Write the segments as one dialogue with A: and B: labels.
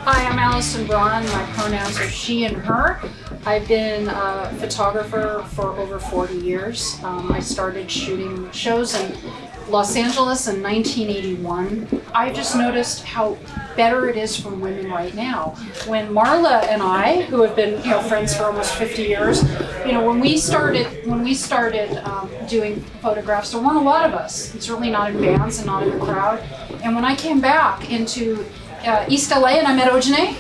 A: Hi, I'm Alison Braun. My pronouns are she and her. I've been a photographer for over 40 years. I started shooting shows in Los Angeles in 1981. I just noticed how better it is for women right now. When Marla and I, who have been friends for almost 50 years, when we started doing photographs, there weren't a lot of us. Certainly not in bands and not in the crowd. And when I came back into East LA and I met Oginee,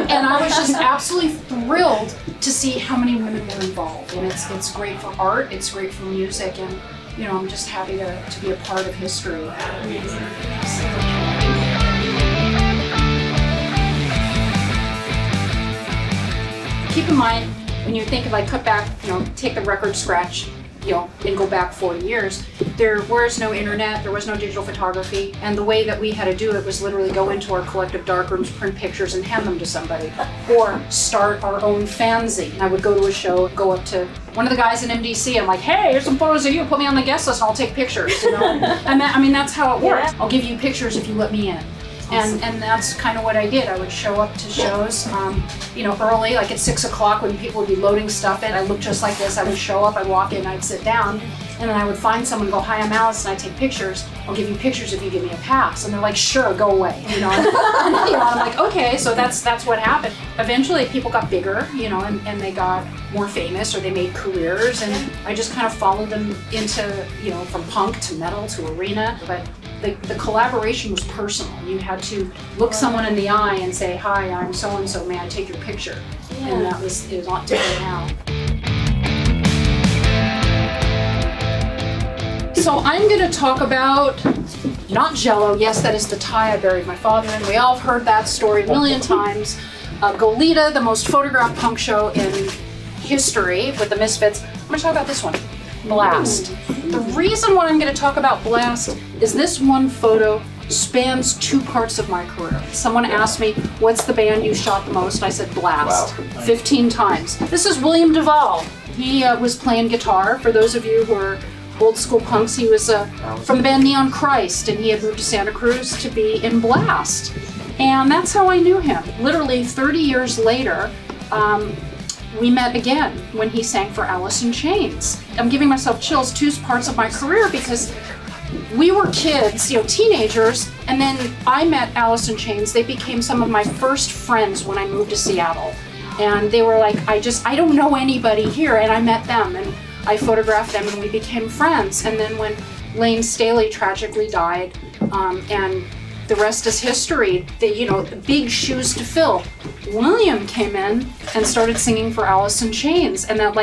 A: and I was just absolutely thrilled to see how many women were involved. And it's great for art, it's great for music, and I'm just happy to be a part of history. Keep in mind, when you think of cut back, take the record scratch, and go back 40 years, there was no internet, there was no digital photography, and the way that we had to do it was literally go into our collective darkrooms, print pictures, and hand them to somebody, or start our own fanzine. I would go to a show, go up to one of the guys in MDC, I'm like, hey, here's some photos of you, put me on the guest list and I'll take pictures, And I mean, that's how it works. I'll give you pictures if you let me in. And that's kind of what I did. I would show up to shows, early, like at 6 o'clock when people would be loading stuff in. I looked just like this. I would show up, I'd walk in, I'd sit down, and then I would find someone and go, hi, I'm Alison, I take pictures. I'll give you pictures if you give me a pass. And they're like, sure, go away. I'm like, okay, so that's what happened. Eventually people got bigger, and they got more famous, or they made careers, and I just kind of followed them into, from punk to metal to arena. But the collaboration was personal. You had to look someone in the eye and say, hi, I'm so-and-so, may I take your picture? Yeah. And it was not different now. So I'm going to talk about, not Jell-O, yes, that is the tie I buried my father in. We all have heard that story a million times. Goleta, the most photographed punk show in history with the Misfits. I'm going to talk about this one. Blast. The reason why I'm going to talk about Blast is this one photo spans 2 parts of my career. Someone asked me, what's the band you shot the most? I said Blast. Wow. 15 times. This is William Duvall. He was playing guitar. For those of you who are old school punks, he was from the band Neon Christ, and he had moved to Santa Cruz to be in Blast. And that's how I knew him. Literally 30 years later, we met again when he sang for Alice in Chains. I'm giving myself chills, 2 parts of my career, because we were kids, teenagers, and then I met Alice in Chains. They became some of my first friends when I moved to Seattle. And they were like, I don't know anybody here, and I met them, and I photographed them, and we became friends. And then when Lane Staley tragically died, and the rest is history, big shoes to fill. William came in and started singing for Alice in Chains, and that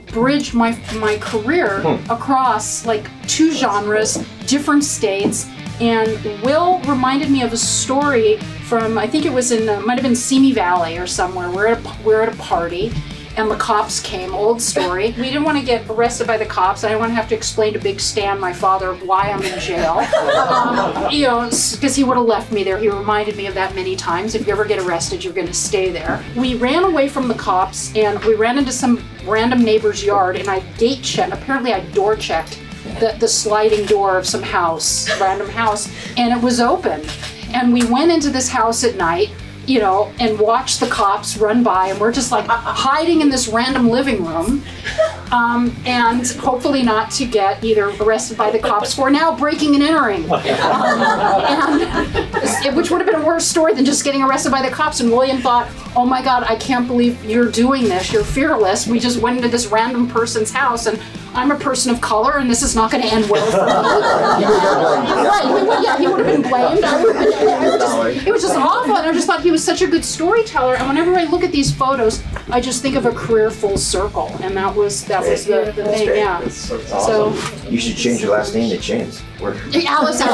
A: bridged my career across 2 genres, different states. And Will reminded me of a story from, I think it was in, might have been Simi Valley or somewhere. We're at a party, and the cops came, old story. We didn't want to get arrested by the cops. I didn't want to have to explain to Big Stan, my father, why I'm in jail. Because he would have left me there. He reminded me of that many times. If you ever get arrested, you're going to stay there. We ran away from the cops, and we ran into some random neighbor's yard, and I gate checked. Apparently I door checked the sliding door of some house, random house, and it was open. And we went into this house at night, and watch the cops run by, and we're just hiding in this random living room, and hopefully not to get either arrested by the cops for now breaking and entering, which would have been a worse story than just getting arrested by the cops. And William thought, oh my God, I can't believe you're doing this, you're fearless. We just went into this random person's house, and I'm a person of color, and this is not going to end well for me. Right, he would have been blamed. It was just awful, and I just thought he was such a good storyteller. And whenever I look at these photos, I just think of a career full circle, and that was the thing. Yeah. So
B: you should change your last name to Chains.
A: Alice. Yeah, I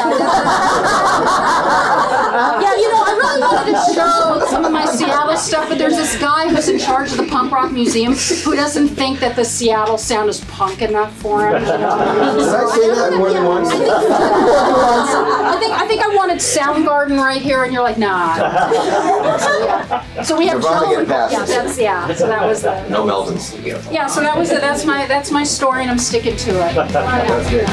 A: really wanted to show some of my Seattle stuff, but there's this guy who's in charge of the Punk Rock Museum who doesn't think that the Seattle sound is punk enough for him.
B: Did I say that more than once?
A: I think I wanted Soundgarden right here, and you're like, nah. So we have Joe. So that was the.
B: No Melvins.
A: Yeah, so that's my story, and I'm sticking to it.
B: That's good.